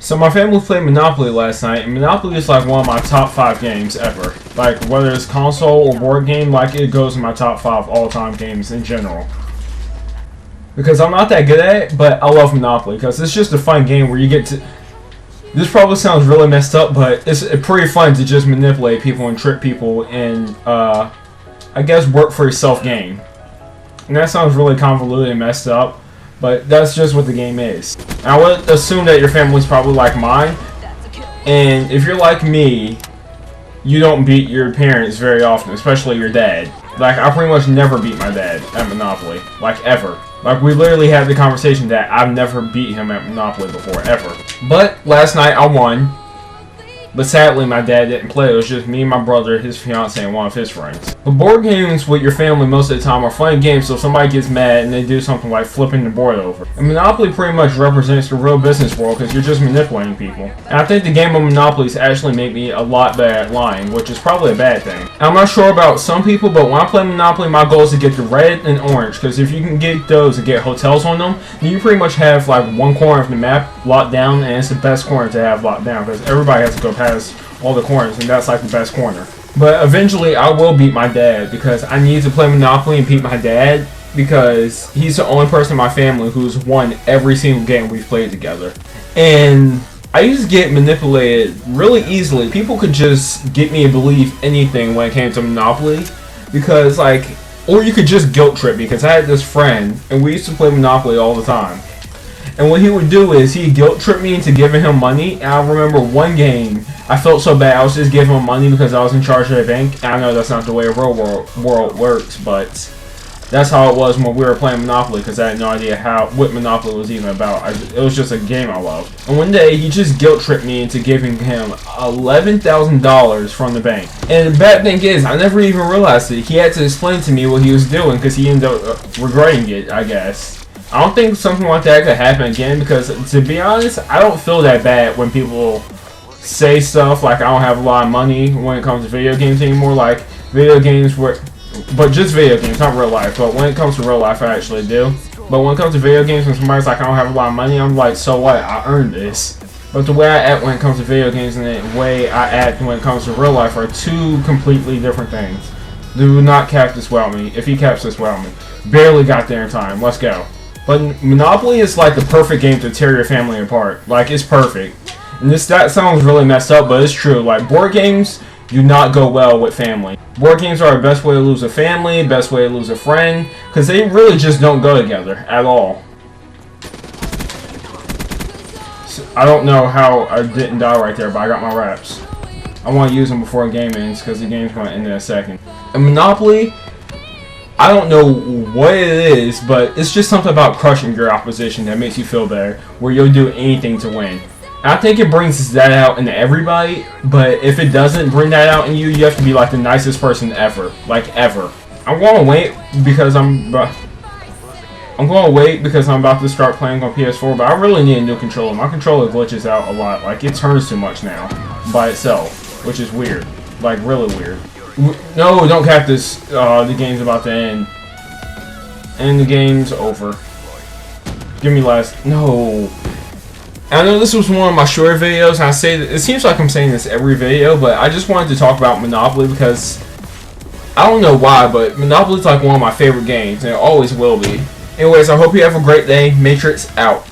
So my family played Monopoly last night, and Monopoly is like one of my top 5 games ever. Like, whether it's console or board game, like, it goes in my top 5 all-time games in general. Because I'm not that good at it, but I love Monopoly, because it's just a fun game where you get to... This probably sounds really messed up, but it's pretty fun to just manipulate people and trick people and, I guess, work for yourself game. And that sounds really convoluted and messed up, but that's just what the game is. I would assume that your family's probably like mine, and if you're like me, you don't beat your parents very often, especially your dad. Like, I pretty much never beat my dad at Monopoly, like, ever. Like, we literally had the conversation that I've never beat him at Monopoly before, ever. But last night I won. But sadly, my dad didn't play. It was just me, my brother, his fiance, and one of his friends. But board games with your family most of the time are fun games, so if somebody gets mad and they do something like flipping the board over. And Monopoly pretty much represents the real business world because you're just manipulating people. And I think the game of Monopoly has actually made me a lot better at lying, which is probably a bad thing. I'm not sure about some people, but when I play Monopoly, my goal is to get the red and orange, because if you can get those and get hotels on them, then you pretty much have like one corner of the map locked down, and it's the best corner to have locked down because everybody has to go past all the corners, and that's like the best corner. But eventually I will beat my dad because I need to play Monopoly and beat my dad because he's the only person in my family who's won every single game we've played together. And I used to get manipulated really easily. People could just get me to believe anything when it came to Monopoly because like, or you could just guilt trip me because I had this friend and we used to play Monopoly all the time. And what he would do is he'd guilt trip me into giving him money. And I remember one game, I felt so bad. I was just giving him money because I was in charge of the bank. And I know that's not the way the real world works, but that's how it was when we were playing Monopoly because I had no idea what Monopoly was even about. It was just a game I loved. And one day, he just guilt tripped me into giving him $11,000 from the bank. And the bad thing is, I never even realized it. He had to explain to me what he was doing because he ended up regretting it, I guess. I don't think something like that could happen again because, to be honest, I don't feel that bad when people say stuff like I don't have a lot of money when it comes to video games anymore. Like, video games but just video games, not real life. But when it comes to real life, I actually do. But when it comes to video games, when somebody's like, I don't have a lot of money, I'm like, so what? I earned this. But the way I act when it comes to video games and the way I act when it comes to real life are two completely different things. Do not cap this well me. If he caps this well me. Barely got there in time. Let's go. But Monopoly is like the perfect game to tear your family apart. Like, it's perfect. And that sounds really messed up, but it's true. Like, board games do not go well with family. Board games are the best way to lose a family, best way to lose a friend, because they really just don't go together at all. So, I don't know how I didn't die right there, but I got my raps. I want to use them before a game ends, because the game's going to end in a second. And Monopoly, I don't know what it is, but it's just something about crushing your opposition that makes you feel better, where you'll do anything to win. I think it brings that out in everybody, but if it doesn't bring that out in you, you have to be like the nicest person ever, like ever. I'm going to wait because I'm about to start playing on PS4, but I really need a new controller. My controller glitches out a lot, like it turns too much now by itself, which is weird, like really weird. No, don't cap this. The game's about to end. And the game's over. Give me last. No. I know this was one of my shorter videos, and I say that it seems like I'm saying this every video, but I just wanted to talk about Monopoly because I don't know why, but Monopoly is like one of my favorite games, and it always will be. Anyways, I hope you have a great day. Matrix out.